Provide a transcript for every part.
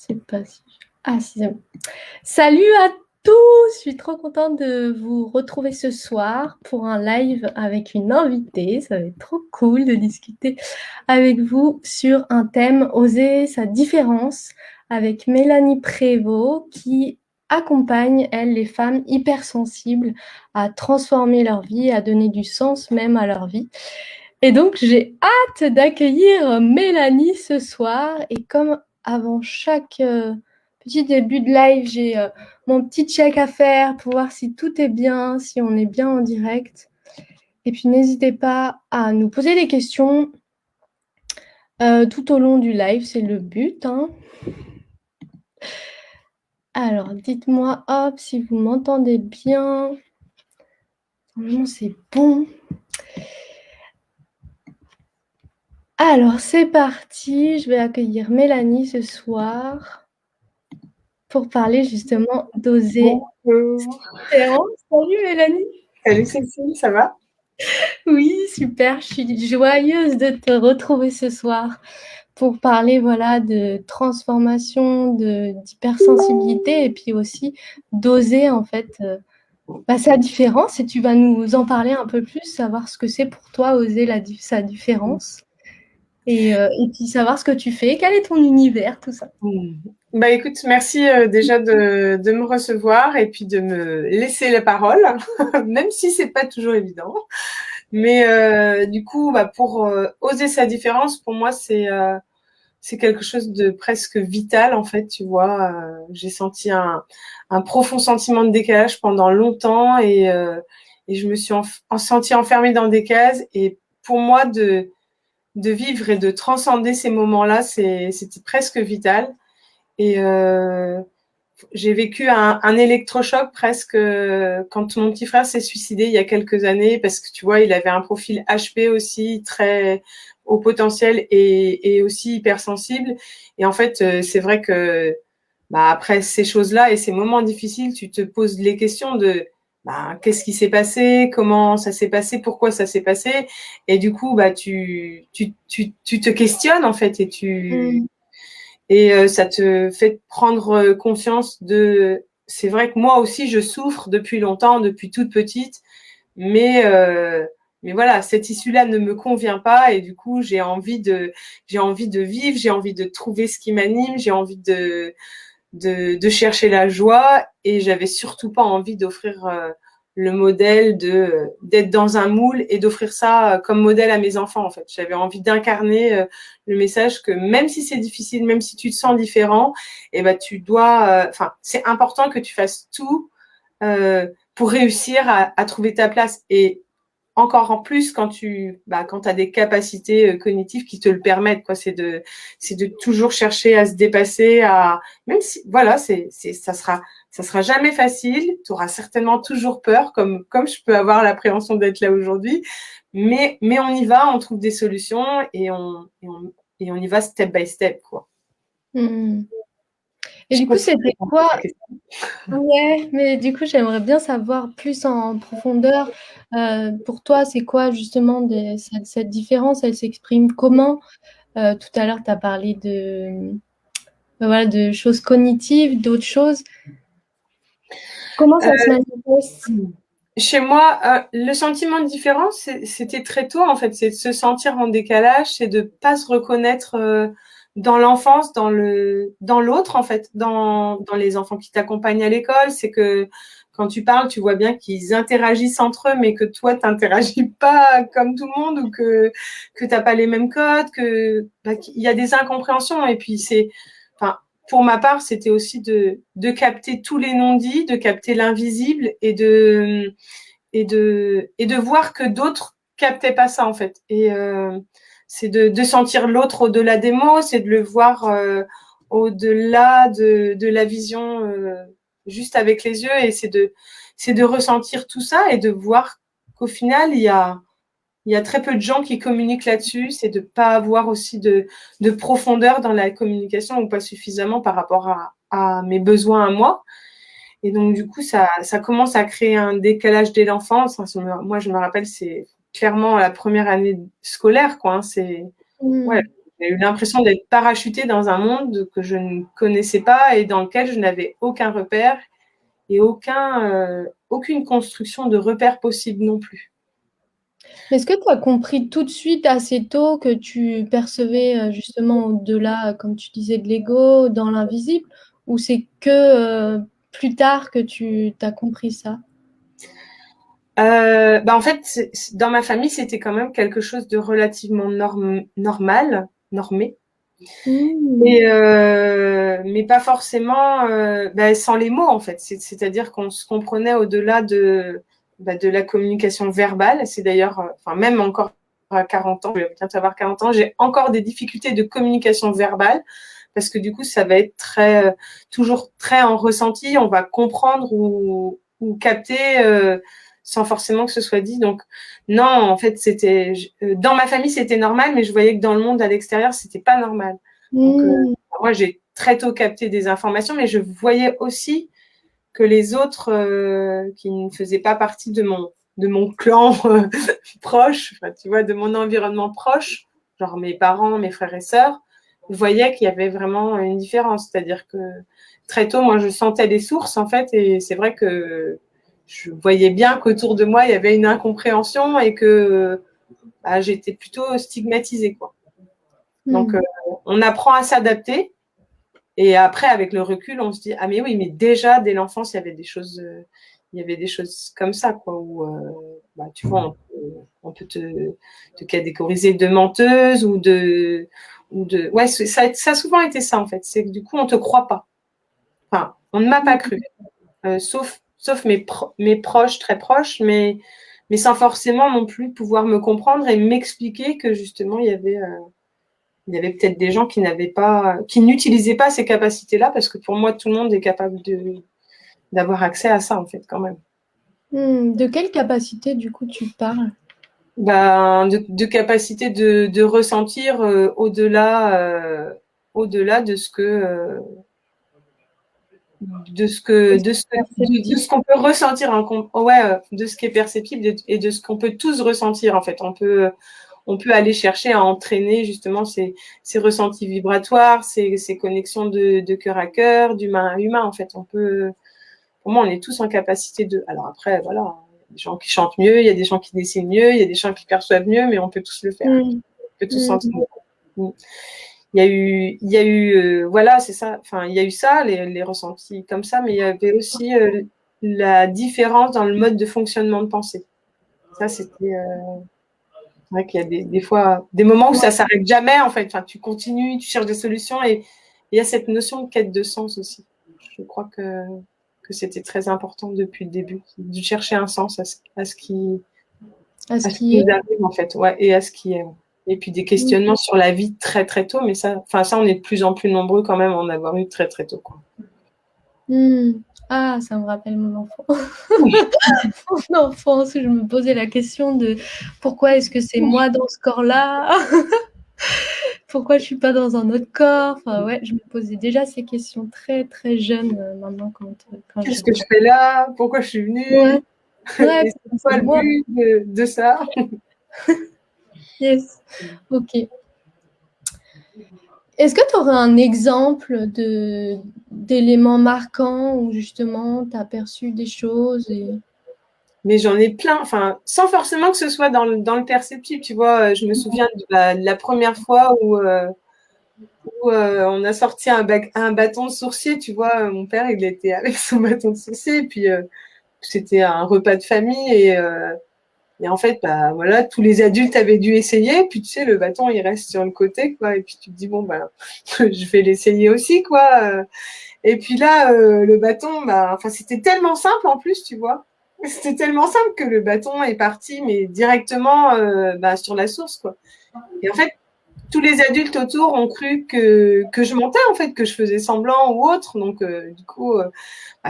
C'est pas si... Ah, si, c'est bon. Salut à tous! Je suis trop contente de vous retrouver ce soir pour un live avec une invitée. Ça va être trop cool de discuter avec vous sur un thème Oser sa différence avec Mélanie Prévost qui accompagne, elle, les femmes hypersensibles à transformer leur vie, à donner du sens même à leur vie. Et donc, j'ai hâte d'accueillir Mélanie ce soir. Et comme avant chaque petit début de live, j'ai mon petit check à faire pour voir si tout est bien, si on est bien en direct. Et puis, n'hésitez pas à nous poser des questions tout au long du live, c'est le but, hein. Alors, dites-moi, hop, si vous m'entendez bien. Normalement, c'est bon. Alors, c'est parti. Je vais accueillir Mélanie ce soir pour parler justement d'oser. Bonjour. Salut Mélanie. Salut Cécile, ça va? Oui, super. Je suis joyeuse de te retrouver ce soir pour parler voilà de transformation, d'hypersensibilité et puis aussi d'oser en fait sa différence. Et tu vas nous en parler un peu plus, savoir ce que c'est pour toi oser sa différence et puis savoir ce que tu fais, quel est ton univers, tout ça. Bah écoute, merci déjà de me recevoir et puis de me laisser la parole, même si c'est pas toujours évident. Mais du coup, bah, pour oser sa différence, pour moi, c'est quelque chose de presque vital en fait, tu vois. J'ai senti un profond sentiment de décalage pendant longtemps et je me suis sentie enfermée dans des cases. Et pour moi, de vivre et de transcender ces moments-là, c'était presque vital. Et j'ai vécu un électrochoc presque quand mon petit frère s'est suicidé il y a quelques années parce que tu vois, il avait un profil HP aussi très haut potentiel et aussi hypersensible. Et en fait, c'est vrai que bah, après ces choses-là et ces moments difficiles, tu te poses les questions de bah, qu'est-ce qui s'est passé, comment ça s'est passé, pourquoi ça s'est passé. Et du coup, bah, tu te questionnes en fait et ça te fait prendre conscience de. C'est vrai que moi aussi, je souffre depuis longtemps, depuis toute petite, mais mais voilà, cette issue-là ne me convient pas et du coup, j'ai envie de vivre, j'ai envie de trouver ce qui m'anime, j'ai envie de chercher la joie et j'avais surtout pas envie d'offrir le modèle d'être dans un moule et d'offrir ça comme modèle à mes enfants en fait. J'avais envie d'incarner le message que même si c'est difficile, même si tu te sens différent, et ben tu dois enfin c'est important que tu fasses tout pour réussir à trouver ta place et encore en plus quand quand tu as des capacités cognitives qui te le permettent quoi, c'est de toujours chercher à se dépasser à même si voilà, ça sera jamais facile, tu auras certainement toujours peur comme je peux avoir l'appréhension d'être là aujourd'hui, mais on y va, on trouve des solutions et on y va step by step quoi. Mmh. Et Je sais du pas coup, si c'était quoi? Ouais, mais du coup, j'aimerais bien savoir plus en profondeur. Pour toi, c'est quoi justement cette différence? Elle s'exprime comment? Tout à l'heure, tu as parlé voilà, de choses cognitives, d'autres choses. Comment ça se manifeste? Chez moi, le sentiment de différence, c'était très tôt en fait, c'est de se sentir en décalage, c'est de pas se reconnaître dans l'enfance, dans l'autre en fait, dans les enfants qui t'accompagnent à l'école. C'est que quand tu parles, tu vois bien qu'ils interagissent entre eux, mais que toi, t'interagis pas comme tout le monde ou que t'as pas les mêmes codes, qu'il y a des incompréhensions. Et puis enfin, pour ma part, c'était aussi de capter tous les non-dits, de capter l'invisible et de voir que d'autres captaient pas ça en fait. Et c'est de sentir l'autre au-delà des mots, c'est de le voir au-delà de la vision juste avec les yeux et c'est de ressentir tout ça et de voir qu'au final il y a très peu de gens qui communiquent là-dessus, c'est de pas avoir aussi de profondeur dans la communication ou pas suffisamment par rapport à mes besoins à moi. Et donc, du coup, ça commence à créer un décalage dès l'enfance. Moi, je me rappelle, c'est clairement la première année scolaire, quoi. Hein, c'est, Mmh. ouais. J'ai eu l'impression d'être parachutée dans un monde que je ne connaissais pas et dans lequel je n'avais aucun repère et aucune construction de repère possible non plus. Est-ce que tu as compris tout de suite assez tôt que tu percevais justement au-delà, comme tu disais, de l'ego, dans l'invisible, ou c'est que plus tard que tu as compris ça? En fait, dans ma famille, c'était quand même quelque chose de relativement normal, normé. Mais pas forcément sans les mots, en fait. C'est-à-dire qu'on se comprenait au-delà de la communication verbale. C'est d'ailleurs, même encore à 40 ans, je vais bientôt avoir 40 ans, j'ai encore des difficultés de communication verbale parce que du coup, ça va être toujours très en ressenti. On va comprendre ou capter sans forcément que ce soit dit. Donc, non, en fait, dans ma famille, c'était normal, mais je voyais que dans le monde à l'extérieur, c'était pas normal. Donc, moi, j'ai très tôt capté des informations, mais je voyais aussi que les autres qui ne faisaient pas partie de mon clan proche, tu vois, de mon environnement proche, genre mes parents, mes frères et sœurs, voyaient qu'il y avait vraiment une différence. C'est-à-dire que très tôt, moi, je sentais les sources, en fait, et c'est vrai que je voyais bien qu'autour de moi, il y avait une incompréhension et que j'étais plutôt stigmatisée, quoi. Donc, on apprend à s'adapter. Et après, avec le recul, on se dit, ah mais oui, mais déjà, dès l'enfance, il y avait des choses comme ça, quoi, où, tu vois, on peut te catégoriser de menteuse ouais, ça a souvent été ça, en fait. C'est que du coup, on te croit pas. Enfin, on ne m'a pas cru. Sauf mes proches, très proches, mais sans forcément non plus pouvoir me comprendre et m'expliquer que justement, il y avait peut-être des gens qui n'utilisaient pas ces capacités-là, parce que pour moi, tout le monde est capable d'avoir accès à ça, en fait, quand même. De quelle capacité, du coup, tu parles? De capacité de ressentir au-delà de ce qu'on peut ressentir, de ce qui est perceptible et de ce qu'on peut tous ressentir, en fait. On peut aller chercher à entraîner justement ces ressentis vibratoires, ces connexions de cœur à cœur, d'humain à humain, en fait. Pour moi, on est tous en capacité de. Alors après, voilà, il y a des gens qui chantent mieux, il y a des gens qui dessinent mieux, il y a des gens qui perçoivent mieux, mais on peut tous le faire. On peut tous sentir. Il y a eu voilà, c'est ça. Enfin, il y a eu ça, les ressentis comme ça, mais il y avait aussi la différence dans le mode de fonctionnement de pensée. Ça, c'était. C'est vrai qu'il y a des fois, des moments où ça s'arrête jamais, en fait. Enfin, tu continues, tu cherches des solutions et il y a cette notion de quête de sens aussi. Je crois que c'était très important depuis le début, de chercher un sens à ce qui nous arrive, en fait, ouais, et à ce qui est. Et puis des questionnements sur la vie très, très tôt, mais ça, on est de plus en plus nombreux quand même à en avoir eu très, très tôt, quoi. Ah, ça me rappelle mon enfant. Mon enfance, où je me posais la question de pourquoi est-ce que c'est moi dans ce corps-là? Pourquoi je suis pas dans un autre corps? Enfin, ouais, je me posais déjà ces questions très, très jeune, maintenant quand Qu'est-ce que je fais là? Pourquoi je suis venue? Ouais. Ouais, c'est quoi le but de ça? Yes. Ok. Est-ce que tu aurais un exemple d'éléments marquants où justement tu as perçu des choses Mais j'en ai plein, enfin, sans forcément que ce soit dans le perceptible, tu vois. Je me souviens de la première fois où on a sorti un bâton de sourcier, tu vois. Mon père, il était avec son bâton de sourcier, et puis c'était un repas de famille, et en fait, voilà, tous les adultes avaient dû essayer, puis tu sais, le bâton, il reste sur le côté, quoi, et puis tu te dis, bon, je vais l'essayer aussi, quoi. Et puis là, le bâton, c'était tellement simple en plus, tu vois. C'était tellement simple que le bâton est parti, mais directement sur la source, quoi. Et en fait, tous les adultes autour ont cru que je mentais, en fait, que je faisais semblant ou autre. Donc, du coup,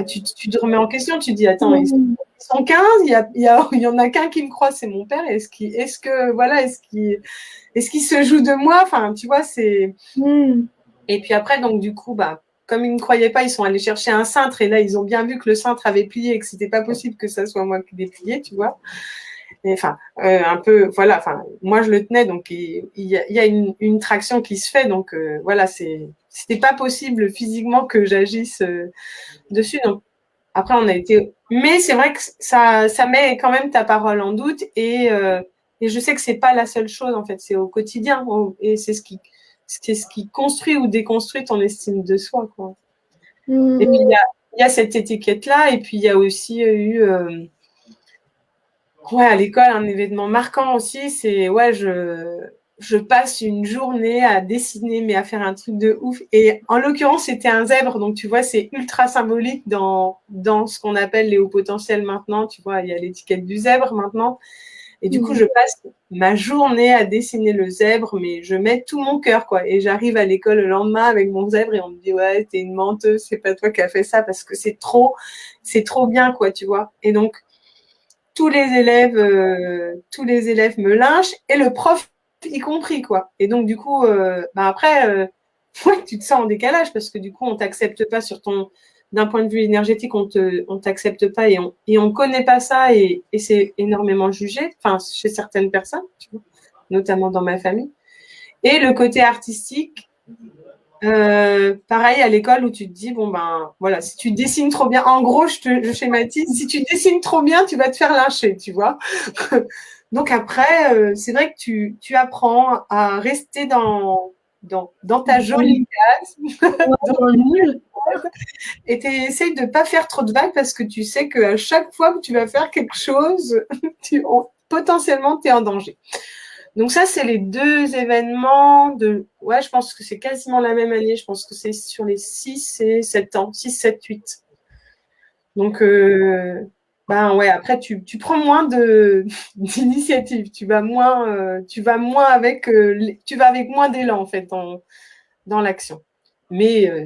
tu te remets en question, tu te dis, attends, ils sont 15, il y en a qu'un qui me croit, c'est mon père. Est-ce qu'il se joue de moi? Enfin, tu vois, c'est. Et puis après, donc, du coup, comme ils ne croyaient pas, ils sont allés chercher un cintre, et là, ils ont bien vu que le cintre avait plié et que c'était pas possible que ça soit moi qui l'ai plié, tu vois. Enfin, un peu, voilà. Enfin, moi je le tenais, donc il y a une traction qui se fait, donc voilà, c'était pas possible physiquement que j'agisse dessus. Donc après, on a été, mais c'est vrai que ça met quand même ta parole en doute et je sais que c'est pas la seule chose en fait, c'est au quotidien et c'est ce qui construit ou déconstruit ton estime de soi, quoi. Et puis il y a cette étiquette là et puis il y a aussi eu ouais, à l'école, un événement marquant aussi, c'est ouais, je passe une journée à dessiner, mais à faire un truc de ouf. Et en l'occurrence, c'était un zèbre, donc tu vois, c'est ultra symbolique dans ce qu'on appelle les hauts potentiels maintenant. Tu vois, il y a l'étiquette du zèbre maintenant. Et du coup, je passe ma journée à dessiner le zèbre, mais je mets tout mon cœur, quoi. Et j'arrive à l'école le lendemain avec mon zèbre et on me dit, ouais, t'es une menteuse, c'est pas toi qui as fait ça parce que c'est trop bien, quoi, tu vois. Et donc, tous les élèves me lynchent et le prof y compris, quoi. Et donc, du coup, après, ouais, tu te sens en décalage parce que du coup, on t'accepte pas d'un point de vue énergétique, on t'accepte pas et on connaît pas ça et c'est énormément jugé, enfin, chez certaines personnes, tu vois, notamment dans ma famille. Et le côté artistique, pareil à l'école où tu te dis bon ben voilà, si tu dessines trop bien, en gros je schématise, si tu dessines trop bien tu vas te faire lyncher, tu vois. Donc après c'est vrai que tu apprends à rester dans ta jolie case et tu essayes de pas faire trop de vagues parce que tu sais qu'à chaque fois que tu vas faire quelque chose potentiellement tu es en danger. Donc ça, c'est les deux événements ouais, je pense que c'est quasiment la même année. Je pense que c'est sur les 6 et 7 ans. 6, 7, 8. Donc, ben ouais, après, tu prends moins d'initiatives. Tu vas moins avec, tu vas avec moins d'élan, en fait, dans l'action. Mais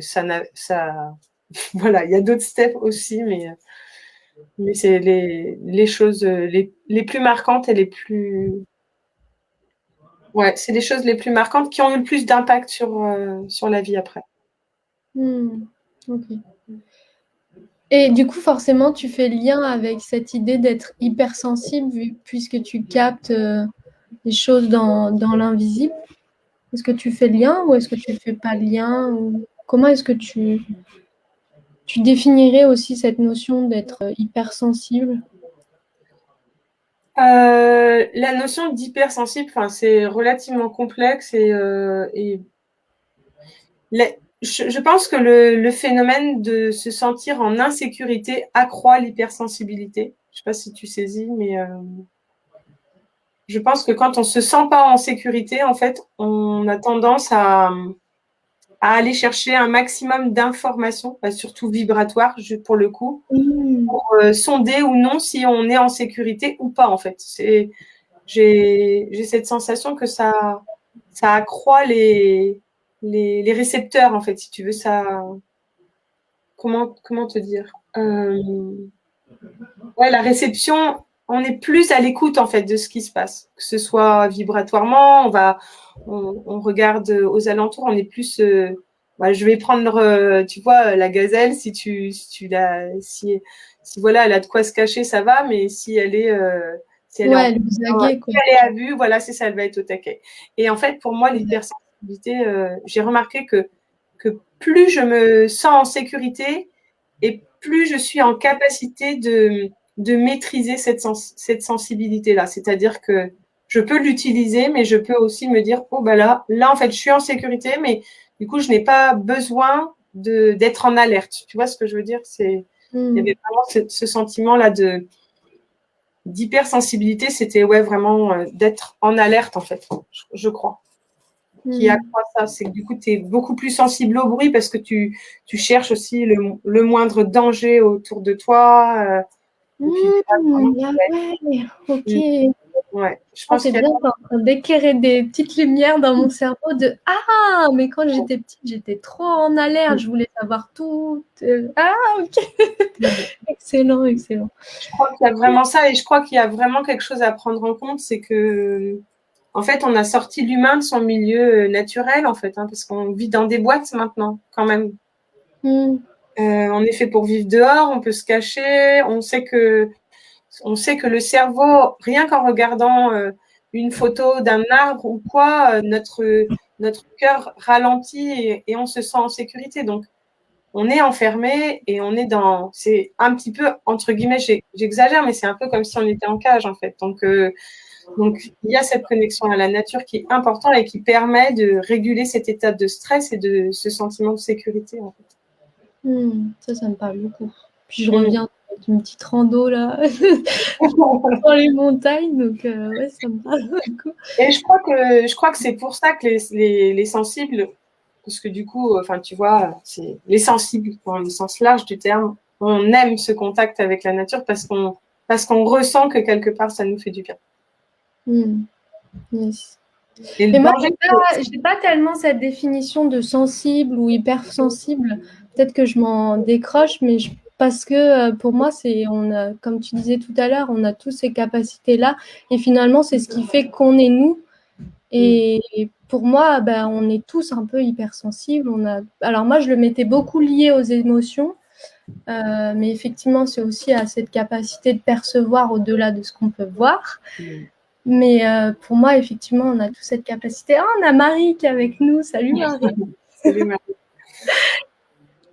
voilà, il y a d'autres steps aussi, mais c'est les choses les plus marquantes et les plus, ouais, c'est les choses les plus marquantes qui ont eu le plus d'impact sur la vie après. Ok. Et du coup, forcément, tu fais lien avec cette idée d'être hypersensible puisque tu captes les choses dans l'invisible. Est-ce que tu fais lien ou est-ce que tu fais pas lien ou... Comment est-ce que tu définirais aussi cette notion d'être hypersensible? La notion d'hypersensible, enfin, c'est relativement complexe et je pense que le phénomène de se sentir en insécurité accroît l'hypersensibilité. Je sais pas si tu saisis, mais je pense que quand on se sent pas en sécurité, en fait, on a tendance à aller chercher un maximum d'informations, surtout vibratoires, pour le coup, pour sonder ou non si on est en sécurité ou pas, en fait. J'ai cette sensation que ça accroît les récepteurs, en fait, si tu veux. Comment te dire, ouais, la réception, on est plus à l'écoute, en fait, de ce qui se passe, que ce soit vibratoirement, on regarde aux alentours, on est plus je vais prendre tu vois, la gazelle, si voilà, elle a de quoi se cacher, ça va, mais si elle est si elle est Ouais, le zaguer, quoi. si elle est à vue, voilà, c'est ça, elle va être au taquet. Et en fait, pour moi, l'hypersensibilité, j'ai remarqué que plus je me sens en sécurité et plus je suis en capacité de maîtriser cette sensibilité-là. C'est-à-dire que je peux l'utiliser, mais je peux aussi me dire, oh bah là, en fait, je suis en sécurité, mais du coup, je n'ai pas besoin d'être en alerte. Tu vois ce que je veux dire? Il y avait vraiment ce sentiment-là d'hypersensibilité, c'était ouais, vraiment d'être en alerte, en fait, je crois. Qui accroît ça, c'est que du coup, tu es beaucoup plus sensible au bruit parce que tu cherches aussi le moindre danger autour de toi. Et puis, ouais, ok. ouais, je Oh, pense c'est qu'il y a... bien, t'es en train d'éclairer des petites lumières dans mon cerveau de ah, mais quand j'étais petite, j'étais trop en alerte, je voulais savoir tout. Ah, ok. Excellent, excellent. Je crois qu'il y a vraiment ça et je crois qu'il y a vraiment quelque chose à prendre en compte, c'est que en fait, on a sorti l'humain de son milieu naturel, en fait, parce qu'on vit dans des boîtes maintenant, quand même. On est fait pour vivre dehors, on peut se cacher, on sait que On sait que le cerveau, rien qu'en regardant une photo d'un arbre ou quoi, notre cœur ralentit et on se sent en sécurité. Donc, on est enfermé et on est dans, c'est un petit peu, entre guillemets, j'exagère, mais c'est un peu comme si on était en cage, en fait. Donc, il y a cette connexion à la nature qui est importante et qui permet de réguler cet état de stress et de ce sentiment de sécurité, en fait. Ça me parle beaucoup. Puis je reviens avec une petite rando, là, dans les montagnes, donc ouais, ça me parle beaucoup. Et je crois que c'est pour ça que les sensibles, parce que du coup, enfin, tu vois, c'est les sensibles, dans le sens large du terme, on aime ce contact avec la nature parce qu'on ressent que quelque part, ça nous fait du bien. Yes. Et mais moi, j'ai pas tellement cette définition de sensible ou hypersensible. Peut-être que je m'en décroche, mais parce que pour moi, comme tu disais tout à l'heure, on a tous ces capacités-là. Et finalement, c'est ce qui fait qu'on est nous. Et pour moi, on est tous un peu hypersensibles. Alors moi, je le mettais beaucoup lié aux émotions. Mais effectivement, c'est aussi à cette capacité de percevoir au-delà de ce qu'on peut voir. Mais pour moi, effectivement, on a tous cette capacité. Ah, on a Marie qui est avec nous. Salut Marie. Salut Marie.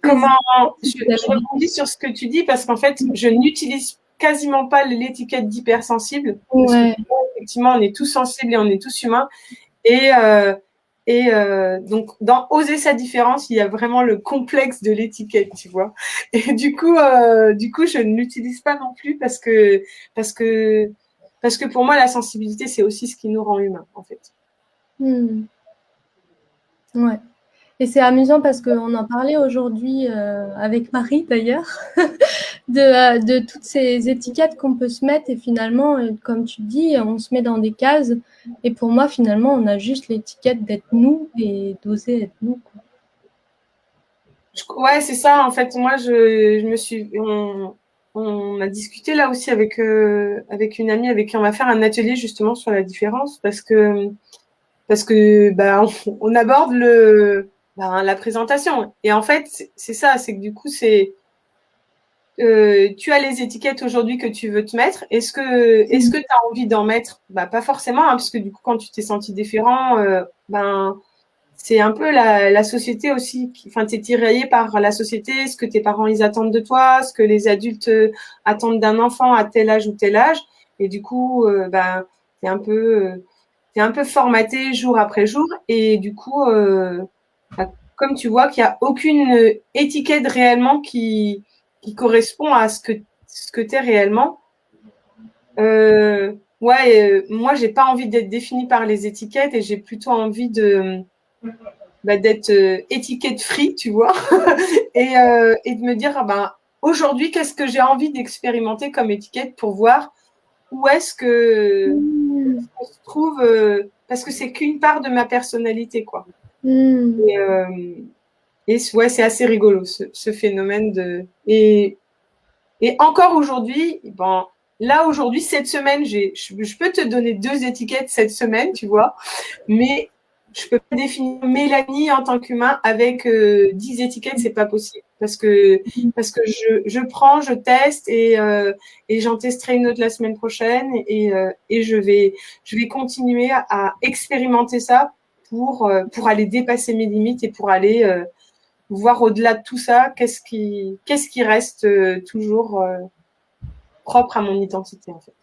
Je rebondis sur ce que tu dis parce qu'en fait, je n'utilise quasiment pas l'étiquette d'hypersensible. Ouais. Parce que, effectivement, on est tous sensibles et on est tous humains. Et donc, dans oser sa différence, il y a vraiment le complexe de l'étiquette, tu vois. Et du coup, je ne l'utilise pas non plus parce que pour moi, la sensibilité, c'est aussi ce qui nous rend humains, en fait. Ouais. Et c'est amusant parce qu'on en parlait aujourd'hui avec Marie d'ailleurs, de toutes ces étiquettes qu'on peut se mettre et finalement, comme tu dis, on se met dans des cases. Et pour moi, finalement, on a juste l'étiquette d'être nous et d'oser être nous, quoi. Ouais, c'est ça. En fait, moi, je me suis, on a discuté là aussi avec une amie avec qui on va faire un atelier justement sur la différence parce que on aborde la présentation et en fait c'est ça, c'est que du coup tu as les étiquettes aujourd'hui que tu veux te mettre. Est-ce que tu as envie d'en mettre? Pas forcément, hein, parce que du coup quand tu t'es senti différent, c'est un peu la société aussi. Enfin, t'es tiraillé par la société, ce que tes parents ils attendent de toi, ce que les adultes attendent d'un enfant à tel âge ou tel âge. Et du coup, t'es un peu formaté jour après jour. Et du coup, comme tu vois qu'il n'y a aucune étiquette réellement qui correspond à ce que t'es réellement. Moi, j'ai pas envie d'être définie par les étiquettes et j'ai plutôt envie d'être étiquette free, tu vois, et de me dire, aujourd'hui, qu'est-ce que j'ai envie d'expérimenter comme étiquette pour voir où est-ce que on se trouve, parce que c'est qu'une part de ma personnalité, quoi. Et ouais, c'est assez rigolo, ce phénomène et encore aujourd'hui, là, aujourd'hui, cette semaine, je peux te donner 2 étiquettes cette semaine, tu vois, mais je peux pas définir Mélanie en tant qu'humain avec 10 étiquettes, c'est pas possible. Parce que je prends, je teste et j'en testerai une autre la semaine prochaine et je vais continuer à expérimenter ça pour aller dépasser mes limites et pour aller voir au-delà de tout ça, qu'est-ce qui reste toujours propre à mon identité, en fait.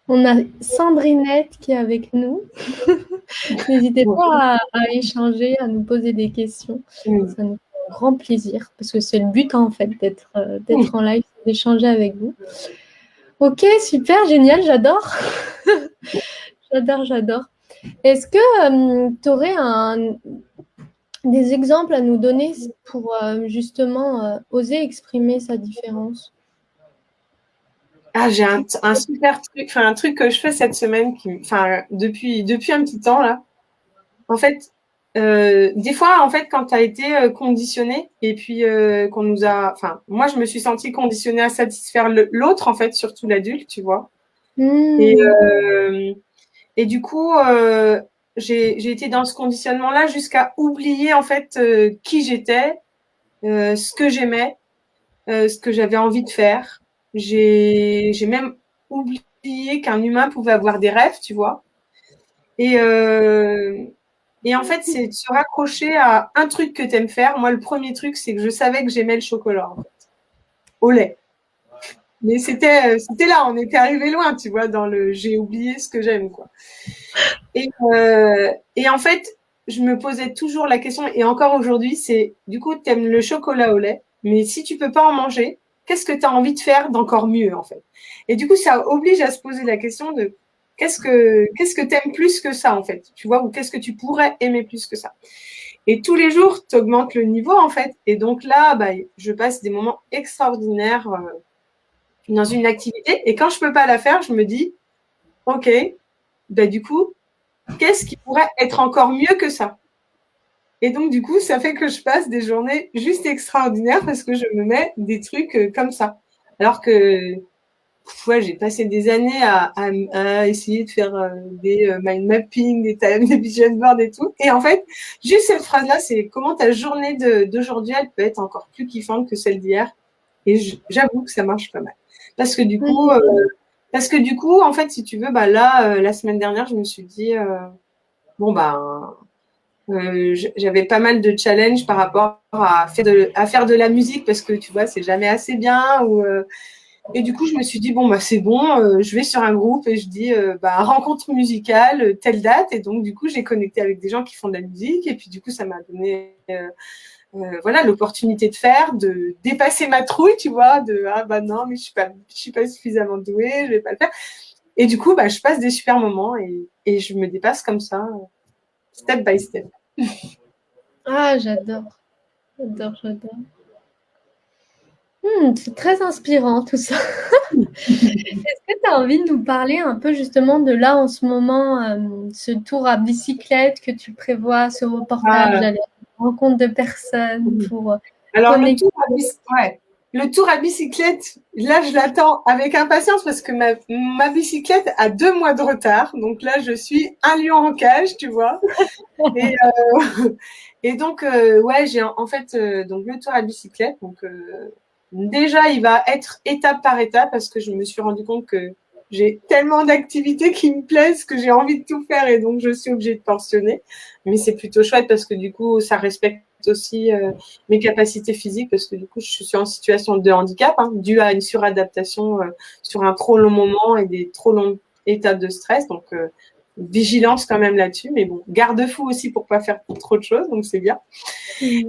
On a Sandrinette qui est avec nous. N'hésitez pas à échanger, à nous poser des questions. Ça nous fait un grand plaisir parce que c'est le but en fait d'être en live, d'échanger avec vous. Ok, super, génial, j'adore. J'adore. Est-ce que tu aurais des exemples à nous donner pour justement oser exprimer sa différence? Ah, j'ai un super truc, un truc que je fais cette semaine, depuis un petit temps là. En fait, des fois, en fait, quand tu as été conditionné et puis qu'on nous a, moi, je me suis sentie conditionnée à satisfaire l'autre, en fait, surtout l'adulte, tu vois. Et du coup, j'ai été dans ce conditionnement-là jusqu'à oublier en fait qui j'étais, ce que j'aimais, ce que j'avais envie de faire, J'ai même oublié qu'un humain pouvait avoir des rêves, tu vois. Et, et en fait, c'est de se raccrocher à un truc que tu aimes faire. Moi, le premier truc, c'est que je savais que j'aimais le chocolat, en fait, au lait. Mais c'était là, on était arrivé loin, tu vois, dans le j'ai oublié ce que j'aime, quoi. Et en fait, je me posais toujours la question, et encore aujourd'hui, c'est du coup, tu aimes le chocolat au lait, mais si tu peux pas en manger, qu'est-ce que tu as envie de faire d'encore mieux, en fait? Et du coup, ça oblige à se poser la question de qu'est-ce que tu aimes plus que ça, en fait, tu vois, ou qu'est-ce que tu pourrais aimer plus que ça. Et tous les jours, tu augmentes le niveau, en fait. Et donc là, bah, je passe des moments extraordinaires dans une activité. Et quand je peux pas la faire, je me dis, OK, bah, du coup, qu'est-ce qui pourrait être encore mieux que ça? Et donc, du coup, ça fait que je passe des journées juste extraordinaires parce que je me mets des trucs comme ça. Alors que, ouais, j'ai passé des années à essayer de faire des mind mapping, des vision boards et tout. Et en fait, juste cette phrase-là, c'est comment ta journée d'aujourd'hui, elle peut être encore plus kiffante que celle d'hier. Et j'avoue que ça marche pas mal. Parce que du coup, en fait, si tu veux, bah là, la semaine dernière, je me suis dit, bon, bah, j'avais pas mal de challenges par rapport à faire de la musique parce que tu vois, c'est jamais assez bien. Et du coup, je me suis dit, bon, bah, c'est bon, je vais sur un groupe et je dis, bah, rencontre musicale, telle date. Et donc, du coup, j'ai connecté avec des gens qui font de la musique. Et puis, du coup, ça m'a donné voilà, l'opportunité de faire, de dépasser ma trouille, tu vois, de ah bah non, mais je suis pas suffisamment douée, je vais pas le faire. Et du coup, bah, je passe des super moments et je me dépasse comme ça, step by step. Ah, j'adore. J'adore, j'adore. C'est très inspirant tout ça. Est-ce que tu as envie de nous parler un peu justement de là en ce moment, ce tour à bicyclette que tu prévois, ce reportage, Ah, d'aller à la rencontre de personnes pour alors, connecter? le tour à bicyclette, là, je l'attends avec impatience parce que ma bicyclette a 2 mois de retard. Donc là, je suis un lion en cage, tu vois. Et, et donc, ouais, j'ai en fait donc le tour à bicyclette. Donc, déjà, il va être étape par étape parce que je me suis rendu compte que j'ai tellement d'activités qui me plaisent que j'ai envie de tout faire et donc je suis obligée de portionner. Mais c'est plutôt chouette parce que du coup, ça respecte aussi mes capacités physiques parce que du coup, je suis en situation de handicap due à une suradaptation sur un trop long moment et des trop longues étapes de stress. Donc, vigilance quand même là-dessus, mais bon, garde-fou aussi pour pas faire trop de choses, donc c'est bien. Et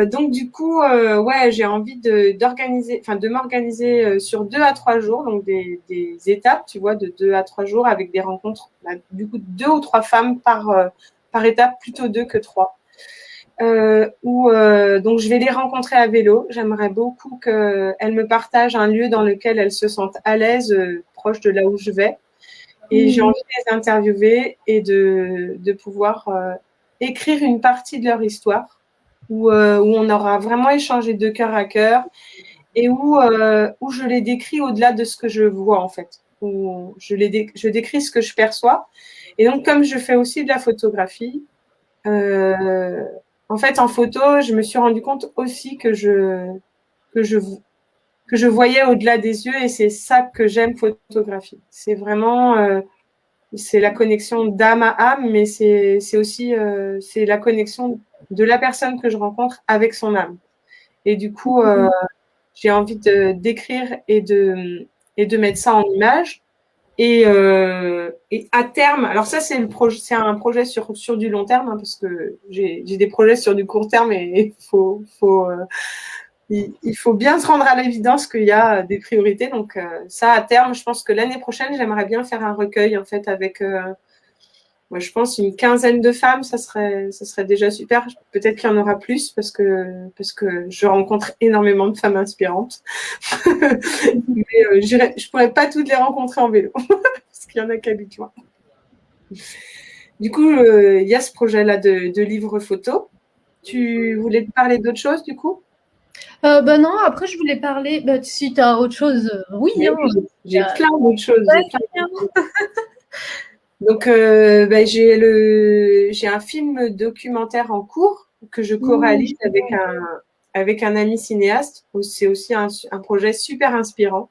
donc du coup, ouais, j'ai envie de m'organiser sur 2 à 3 jours, donc des étapes, tu vois, de 2 à 3 jours avec des rencontres, du coup 2 ou 3 femmes par étape, plutôt 2 que 3. Donc je vais les rencontrer à vélo. J'aimerais beaucoup qu'elles me partagent un lieu dans lequel elles se sentent à l'aise, proche de là où je vais. Et j'ai envie de les interviewer et de pouvoir écrire une partie de leur histoire où on aura vraiment échangé de cœur à cœur et où je les décris au-delà de ce que je vois en fait. Où je décris ce que je perçois. Et donc, comme je fais aussi de la photographie, en fait, en photo, je me suis rendu compte aussi que je, que je voyais au-delà des yeux et c'est ça que j'aime photographier. C'est vraiment c'est la connexion d'âme à âme, mais c'est aussi c'est la connexion de la personne que je rencontre avec son âme. Et du coup, j'ai envie de d'écrire et de mettre ça en image. Et à terme, alors ça c'est c'est un projet sur du long terme parce que j'ai des projets sur du court terme et il faut bien se rendre à l'évidence qu'il y a des priorités. Donc ça, à terme, je pense que l'année prochaine, j'aimerais bien faire un recueil en fait avec, moi, je pense, une quinzaine de femmes. Ça serait déjà super. Peut-être qu'il y en aura plus parce que je rencontre énormément de femmes inspirantes. Mais je pourrais pas toutes les rencontrer en vélo parce qu'il y en a qui habitent loin. Du coup, il y a ce projet-là de livre photo. Tu voulais te parler d'autre chose du coup? Bah non, après je voulais parler, bah, si tu as autre chose, oui, Mais hein. oui, j'ai plein d'autres choses. Vas-y, hein. Donc, j'ai un film documentaire en cours que je co-réalise avec avec un ami cinéaste. C'est aussi un projet super inspirant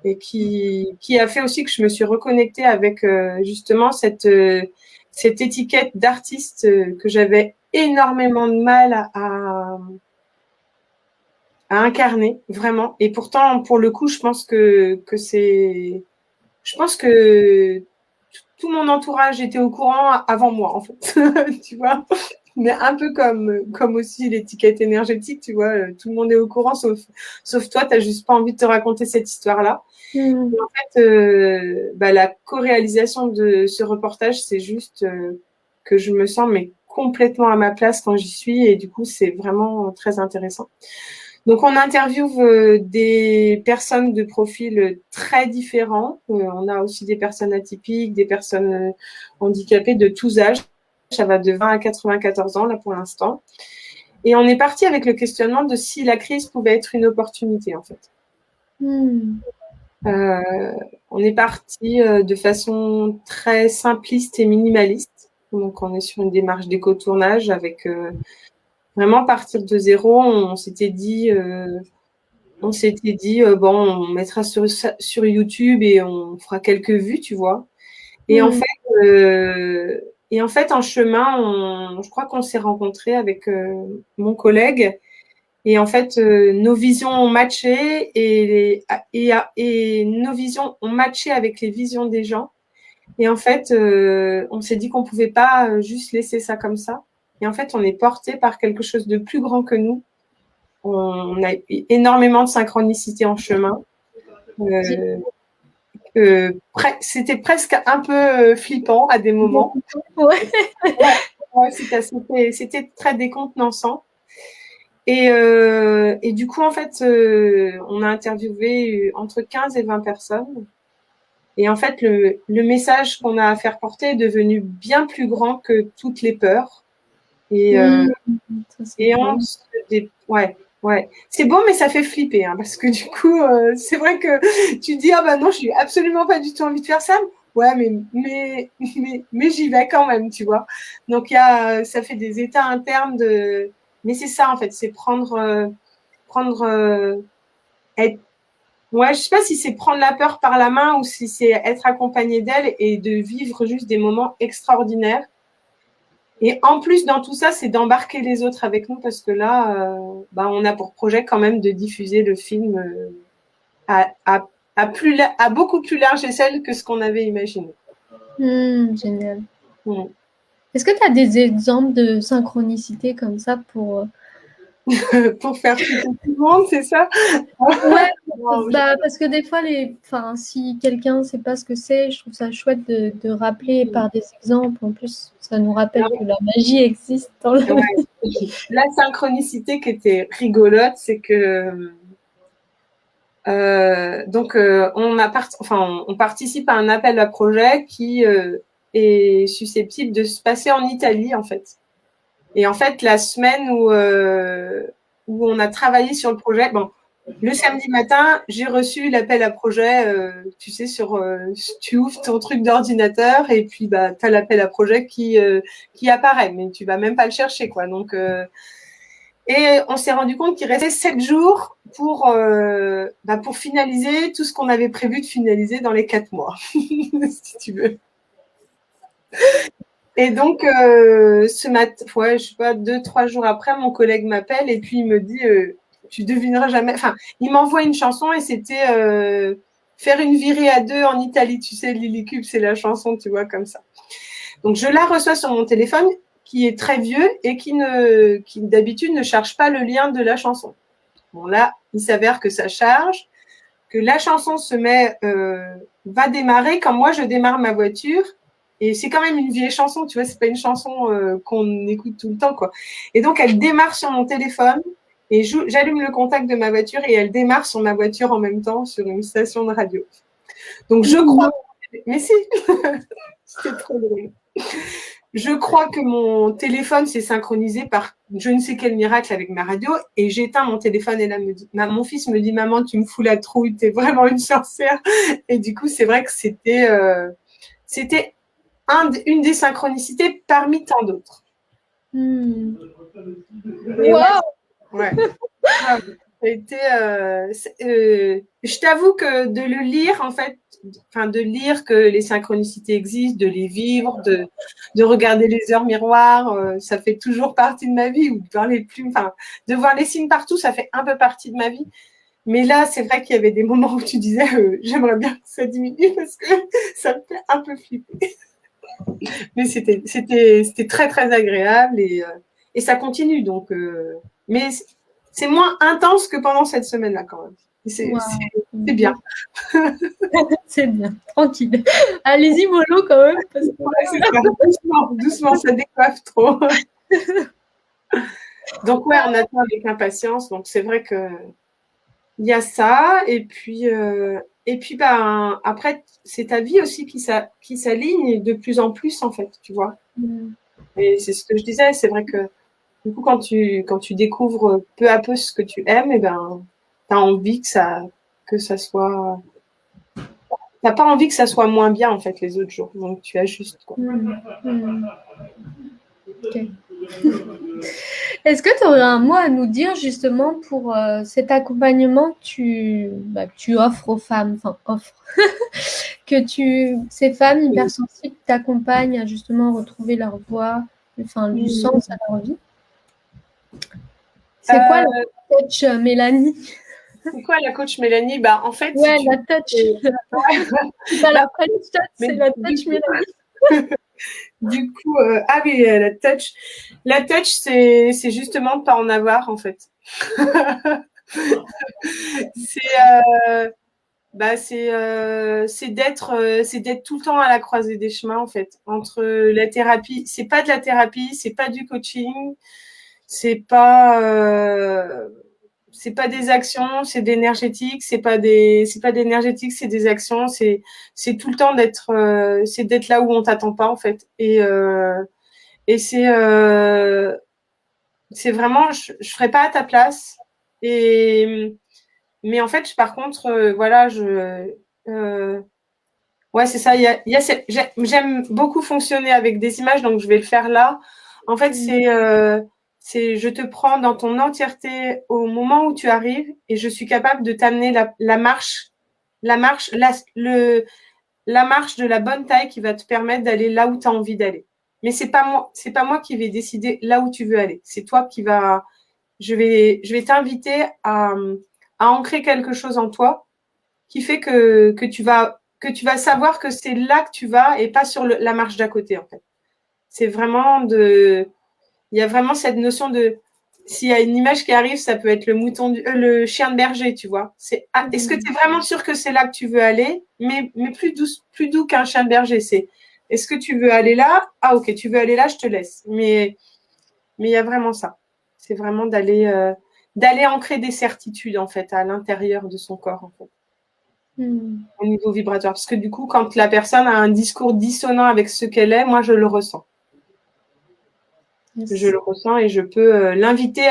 et qui a fait aussi que je me suis reconnectée avec justement cette étiquette d'artiste que j'avais énormément de mal à incarner, vraiment. Et pourtant, pour le coup, je pense que tout mon entourage était au courant avant moi, en fait. Tu vois, mais un peu comme aussi l'étiquette énergétique, tu vois, tout le monde est au courant, sauf toi, tu n'as juste pas envie de te raconter cette histoire-là. Et en fait, la co-réalisation de ce reportage, c'est juste que je me sens mais complètement à ma place quand j'y suis, et du coup, c'est vraiment très intéressant. Donc, on interviewe des personnes de profils très différents. On a aussi des personnes atypiques, des personnes handicapées de tous âges. Ça va de 20 à 94 ans, là, pour l'instant. Et on est parti avec le questionnement de si la crise pouvait être une opportunité, en fait. On est parti de façon très simpliste et minimaliste. Donc, on est sur une démarche d'éco-tournage avec vraiment partir de zéro. On s'était dit, bon, on mettra sur YouTube et on fera quelques vues, tu vois. Et en fait, en chemin, je crois qu'on s'est rencontrés avec mon collègue. Et en fait, nos visions ont matché et nos visions ont matché avec les visions des gens. Et en fait, on s'est dit qu'on pouvait pas juste laisser ça comme ça. Et en fait, on est porté par quelque chose de plus grand que nous. On a eu énormément de synchronicité en chemin. C'était presque un peu flippant à des moments. C'était très décontenançant. Et du coup, en fait, on a interviewé entre 15 et 20 personnes. Et en fait, le message qu'on a à faire porter est devenu bien plus grand que toutes les peurs. C'est beau, mais ça fait flipper, hein, parce que du coup, c'est vrai que tu dis, ah bah non, je suis absolument pas du tout envie de faire ça. Ouais, mais j'y vais quand même, tu vois. Donc, ça fait des états internes de. Mais c'est ça, en fait, c'est je sais pas si c'est prendre la peur par la main ou si c'est être accompagné d'elle et de vivre juste des moments extraordinaires. Et en plus, dans tout ça, c'est d'embarquer les autres avec nous parce que là, on a pour projet quand même de diffuser le film à beaucoup plus large échelle que ce qu'on avait imaginé. Génial. Est-ce que tu as des exemples de synchronicité comme ça pour faire flipper tout le monde, c'est ça? Ouais, parce que des fois, si quelqu'un ne sait pas ce que c'est, je trouve ça chouette de rappeler par des exemples. En plus, ça nous rappelle que la magie existe dans la vie. La synchronicité qui était rigolote, c'est que on participe à un appel à projet qui est susceptible de se passer en Italie, en fait. Et en fait, la semaine où on a travaillé sur le projet, le samedi matin, j'ai reçu l'appel à projet, tu sais, tu ouvres ton truc d'ordinateur et puis tu as l'appel à projet qui apparaît, mais tu vas même pas le chercher, quoi. Donc, et on s'est rendu compte qu'il restait 7 jours pour finaliser tout ce qu'on avait prévu de finaliser dans les 4 mois, si tu veux. Et donc, ce matin, je sais pas, 2-3 jours après, mon collègue m'appelle et puis il me dit tu devineras jamais. Enfin, il m'envoie une chanson et c'était faire une virée à deux en Italie. Tu sais, Lily Cube, c'est la chanson, tu vois, comme ça. Donc, je la reçois sur mon téléphone qui est très vieux et qui d'habitude ne charge pas le lien de la chanson. Bon, là, il s'avère que ça charge, que la chanson va démarrer quand moi je démarre ma voiture. Et c'est quand même une vieille chanson, tu vois, c'est pas une chanson qu'on écoute tout le temps, quoi. Et donc, elle démarre sur mon téléphone et j'allume le contact de ma voiture et elle démarre sur ma voiture en même temps sur une station de radio. Donc, je crois. Mais si, c'est trop drôle. Je crois que mon téléphone s'est synchronisé par je ne sais quel miracle avec ma radio et j'éteins mon téléphone et là mon fils me dit maman tu me fous la trouille, t'es vraiment une sorcière. Et du coup c'est vrai que c'était une des synchronicités parmi tant d'autres. Wow. Ouais. je t'avoue que de le lire, en fait, enfin, de lire que les synchronicités existent, de les vivre, de regarder les heures miroirs, ça fait toujours partie de ma vie, ou de voir les plumes, enfin, de voir les signes partout, ça fait un peu partie de ma vie. Mais là, c'est vrai qu'il y avait des moments où tu disais, j'aimerais bien que ça diminue parce que ça me fait un peu flipper. Mais c'était très, très agréable et ça continue. Donc, mais c'est moins intense que pendant cette semaine-là, quand même. C'est bien. C'est bien, tranquille. Allez-y, mollo, quand même. Parce que... doucement, doucement, ça décoiffe trop. Donc, ouais, on attend avec impatience. Donc, c'est vrai que il y a ça. Et puis ben, après, c'est ta vie aussi qui s'aligne de plus en plus, en fait, tu vois. Et c'est ce que je disais. C'est vrai que du coup, quand tu découvres peu à peu ce que tu aimes, et ben, tu as envie que ça soit. T'as pas envie que ça soit moins bien, en fait, les autres jours. Donc, tu ajustes, quoi. Okay. Est-ce que tu aurais un mot à nous dire justement pour cet accompagnement que tu offres aux femmes, enfin offres, que ces femmes hypersensibles t'accompagnent à justement retrouver leur voix, enfin du sens à leur vie? C'est quoi la coach Mélanie? C'est quoi la coach Mélanie? Bah, en fait, ouais, la touch. C'est pas la French touch, c'est la touch Mélanie. Du coup, ah oui, la touch. La touch, c'est justement de pas en avoir, en fait. C'est d'être tout le temps à la croisée des chemins, en fait, entre la thérapie. C'est pas de la thérapie, c'est pas du coaching, c'est pas des actions, c'est d'énergétique, c'est pas d'énergétique, c'est des actions, c'est tout le temps c'est d'être là où on t'attend pas, en fait. Et c'est vraiment, je ferai pas à ta place. Mais en fait, par contre, voilà, ouais, c'est ça. J'aime beaucoup fonctionner avec des images, donc je vais le faire là. En fait, je te prends dans ton entièreté au moment où tu arrives et je suis capable de t'amener la marche, la marche de la bonne taille qui va te permettre d'aller là où tu as envie d'aller. Mais c'est pas moi qui vais décider là où tu veux aller. C'est toi qui vas, je vais t'inviter à ancrer quelque chose en toi qui fait que tu vas savoir que c'est là que tu vas et pas sur la marche d'à côté, en fait. C'est vraiment il y a vraiment cette notion de, s'il y a une image qui arrive, ça peut être le chien de berger, tu vois. Est-ce que tu es vraiment sûr que c'est là que tu veux aller? Mais plus doux qu'un chien de berger. Est-ce que tu veux aller là? Ah, ok, tu veux aller là, je te laisse. Mais il y a vraiment ça. C'est vraiment d'aller ancrer des certitudes, en fait, à l'intérieur de son corps, en fait. Au niveau vibratoire. Parce que du coup, quand la personne a un discours dissonant avec ce qu'elle est, moi, je le ressens. Je le ressens et je peux l'inviter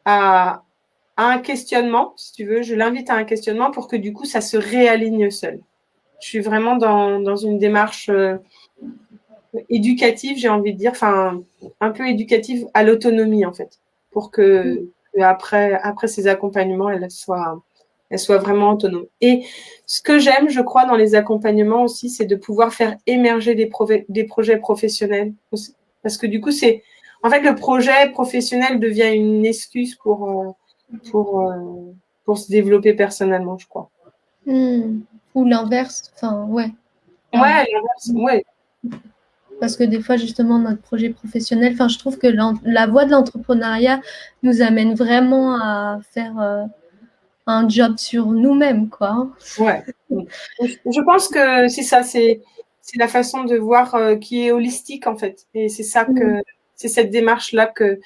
à un questionnement, si tu veux. Je l'invite à un questionnement pour que du coup, ça se réaligne seul. Je suis vraiment dans une démarche éducative, j'ai envie de dire, enfin, un peu éducative à l'autonomie, en fait, pour que après ces accompagnements, elle soit vraiment autonome. Et ce que j'aime, je crois, dans les accompagnements aussi, c'est de pouvoir faire émerger des projets professionnels. Parce que du coup, en fait, le projet professionnel devient une excuse pour se développer personnellement, je crois. Ou l'inverse, enfin, ouais. Ouais, l'inverse, ouais. Parce que des fois, justement, notre projet professionnel, enfin, je trouve que la voie de l'entrepreneuriat nous amène vraiment à faire un job sur nous-mêmes, quoi. Ouais. Je pense que c'est ça, c'est la façon de voir qui est holistique, en fait. Et c'est ça c'est cette démarche-là que,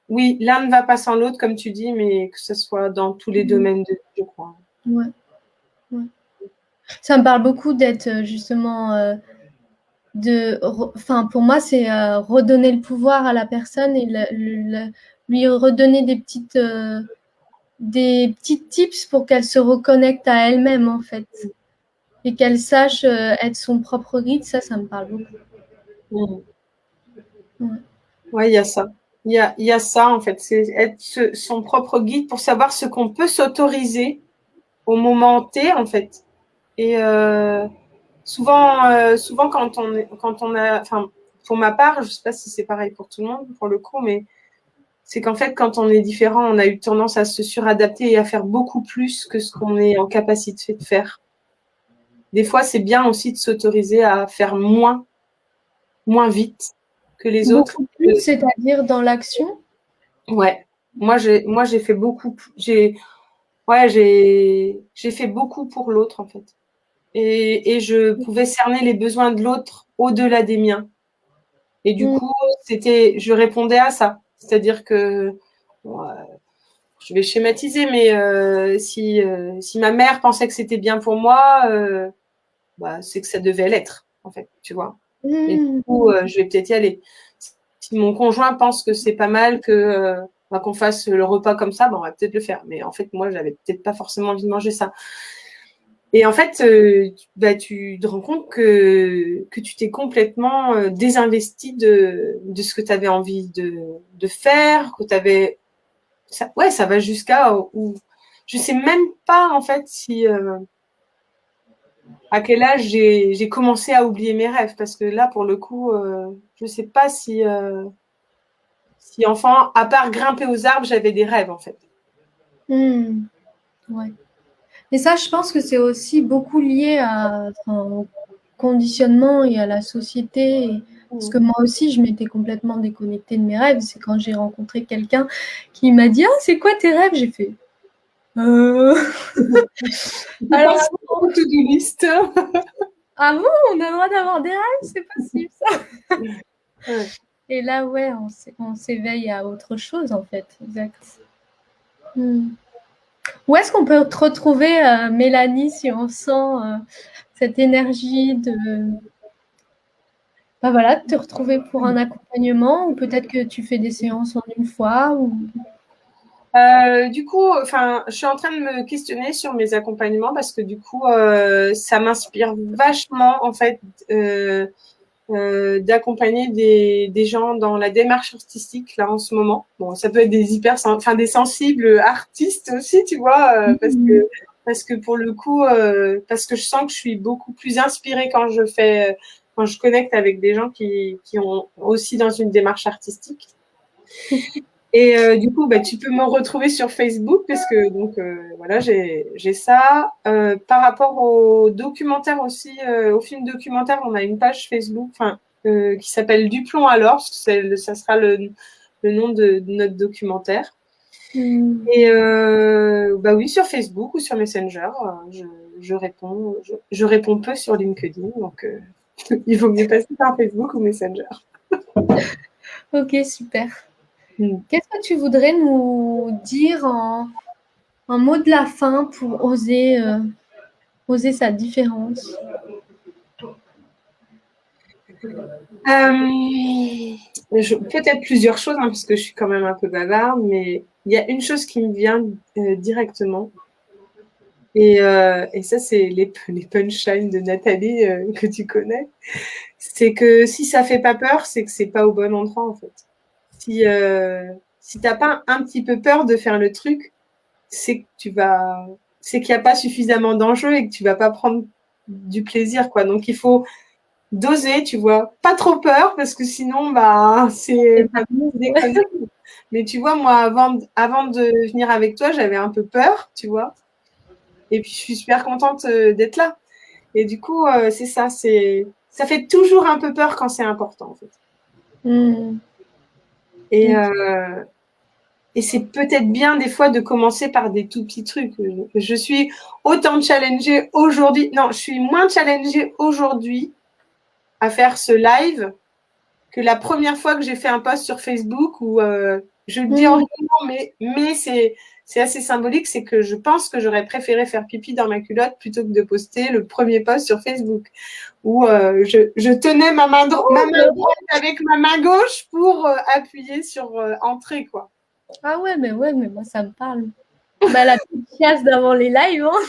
oui, l'un ne va pas sans l'autre, comme tu dis, mais que ce soit dans tous les domaines de vie, je crois. Ouais. Ça me parle beaucoup d'être justement enfin, pour moi, c'est redonner le pouvoir à la personne et lui redonner des petites tips pour qu'elle se reconnecte à elle-même, en fait. Et qu'elle sache être son propre guide, ça me parle beaucoup. Ouais, il y a ça. Il y a ça, en fait. C'est être son propre guide pour savoir ce qu'on peut s'autoriser au moment T, en fait. Et souvent quand on a, enfin, pour ma part, je ne sais pas si c'est pareil pour tout le monde, pour le coup, mais c'est qu'en fait, quand on est différent, on a eu tendance à se suradapter et à faire beaucoup plus que ce qu'on est en capacité de faire. Des fois, c'est bien aussi de s'autoriser à faire moins vite que les autres. Beaucoup plus, c'est-à-dire dans l'action? Ouais. Moi, j'ai fait beaucoup. J'ai fait beaucoup pour l'autre, en fait. Et je pouvais cerner les besoins de l'autre au-delà des miens. Et du Mmh. coup, je répondais à ça. C'est-à-dire que, je vais schématiser, mais si ma mère pensait que c'était bien pour moi, c'est que ça devait l'être, en fait, tu vois. Et du Mmh. coup, je vais peut-être y aller. Si mon conjoint pense que c'est pas mal qu'on fasse le repas comme ça, on va peut-être le faire. Mais en fait, moi, j'avais peut-être pas forcément envie de manger ça. Et en fait, tu te rends compte que tu t'es complètement désinvesti de ce que tu avais envie de faire, que tu avais. Ça va jusqu'à où. Je sais même pas, en fait, si. À quel âge j'ai commencé à oublier mes rêves. Parce que là, pour le coup, je sais pas si enfant, à part grimper aux arbres, j'avais des rêves, en fait. Mmh. Ouais. Mais ça, je pense que c'est aussi beaucoup lié au conditionnement et à la société. Parce que moi aussi, je m'étais complètement déconnectée de mes rêves. C'est quand j'ai rencontré quelqu'un qui m'a dit: «Ah, c'est quoi tes rêves?» J'ai fait: «Euh, Je alors pense attends, au to-do list. ah bon, on a le droit d'avoir des rêves? C'est possible ça?» Ouais. Et là, ouais, on s'éveille à autre chose, en fait. Exact. Mmh. Où est-ce qu'on peut te retrouver, Mélanie, si on sent, cette énergie voilà, de te retrouver pour un accompagnement ou peut-être que tu fais des séances en une fois ou Du coup, enfin, je suis en train de me questionner sur mes accompagnements parce que du coup, ça m'inspire vachement en fait d'accompagner des gens dans la démarche artistique là en ce moment. Bon, ça peut être des sensibles artistes aussi, tu vois, parce que pour le coup, parce que je sens que je suis beaucoup plus inspirée quand je connecte avec des gens qui ont aussi dans une démarche artistique. Et du coup, tu peux me retrouver sur Facebook parce que donc voilà, j'ai ça. Par rapport au documentaire aussi, au film documentaire, on a une page Facebook, qui s'appelle Du plomb à l'or, ça sera le nom de notre documentaire. Mmh. Et oui, sur Facebook ou sur Messenger, je réponds. Je réponds peu sur LinkedIn, donc il vaut mieux passer par Facebook ou Messenger. OK, super. Mm. Qu'est-ce que tu voudrais nous dire en mot de la fin pour oser sa différence? Peut-être plusieurs choses, hein, parce que je suis quand même un peu bavarde, mais il y a une chose qui me vient directement. Et ça, c'est les punchlines de Nathalie que tu connais. C'est que si ça fait pas peur, c'est que c'est pas au bon endroit, en fait. Si t'as pas un petit peu peur de faire le truc, c'est qu'il n'y a pas suffisamment d'enjeux et que tu vas pas prendre du plaisir, quoi. Donc, il faut doser, tu vois. Pas trop peur, parce que sinon, c'est pas déconner. Mais tu vois, moi, avant de venir avec toi, j'avais un peu peur, tu vois. Et puis, je suis super contente d'être là. Et du coup, c'est ça, ça fait toujours un peu peur quand c'est important, en fait. Mmh. Et, OK. et c'est peut-être bien des fois de commencer par des tout petits trucs. Je suis autant challengée aujourd'hui. Non, je suis moins challengée aujourd'hui à faire ce live que la première fois que j'ai fait un post sur Facebook où je le dis en Mmh. rigolant, mais c'est assez symbolique, c'est que je pense que j'aurais préféré faire pipi dans ma culotte plutôt que de poster le premier post sur Facebook où je tenais ma main droite avec ma main gauche pour appuyer sur entrée, quoi. Ah ouais, mais moi ça me parle. Bah, la petite chiasse d'avant les lives, hein.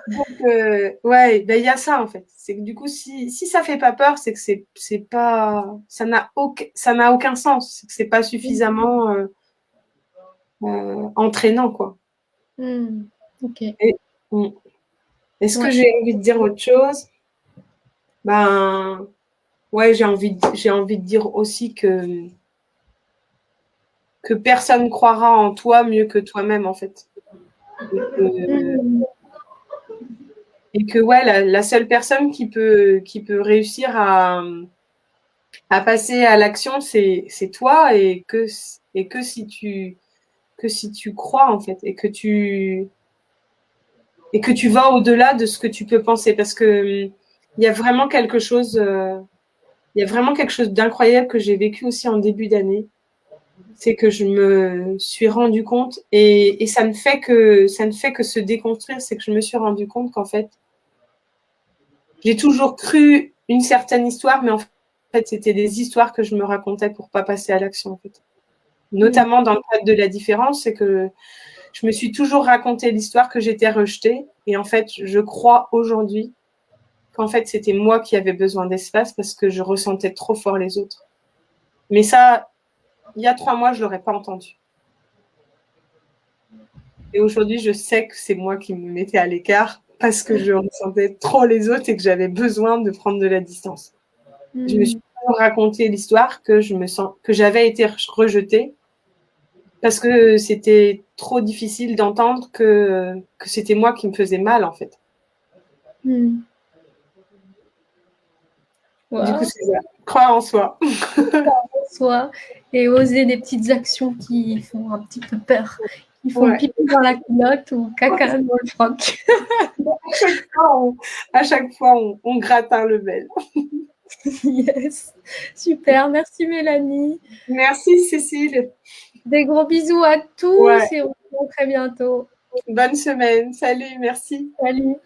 Donc, ouais, ben, il y a ça en fait. C'est que du coup, si ça fait pas peur, c'est que c'est pas, ça n'a aucun sens. C'est que c'est pas suffisamment entraînant, quoi. Ok. Et, est-ce que Ouais. j'ai envie de dire autre chose? Ben, ouais, j'ai envie de dire aussi que personne croira en toi mieux que toi-même, en fait. Mm. Et que ouais, la seule personne qui peut réussir à passer à l'action, c'est toi et que si tu crois, en fait, et que tu vas au-delà de ce que tu peux penser. Parce que il y a vraiment quelque chose, il y a vraiment quelque chose d'incroyable que j'ai vécu aussi en début d'année. C'est que je me suis rendu compte et ça ne fait que se déconstruire, c'est que je me suis rendu compte qu'en fait, j'ai toujours cru une certaine histoire, mais en fait, c'était des histoires que je me racontais pour pas passer à l'action, en fait. Notamment dans le cadre de la différence, c'est que je me suis toujours raconté l'histoire que j'étais rejetée. Et en fait, je crois aujourd'hui qu'en fait, c'était moi qui avais besoin d'espace parce que je ressentais trop fort les autres. Mais ça, il y a 3 mois, je l'aurais pas entendu. Et aujourd'hui, je sais que c'est moi qui me mettais à l'écart parce que je ressentais trop les autres et que j'avais besoin de prendre de la distance. Je me suis toujours raconté l'histoire que j'avais été rejetée parce que c'était trop difficile d'entendre que c'était moi qui me faisais mal, en fait. Wow. Du coup, c'est ça. Croire en soi. Soi et oser des petites actions qui font un petit peu peur, qui font Ouais. pipi dans la culotte ou caca dans le froc. À chaque fois, on gratte un level. Yes, super, merci Mélanie. Merci Cécile. Des gros bisous à tous Ouais. et on se voit très bientôt. Bonne semaine. Salut, merci. Salut.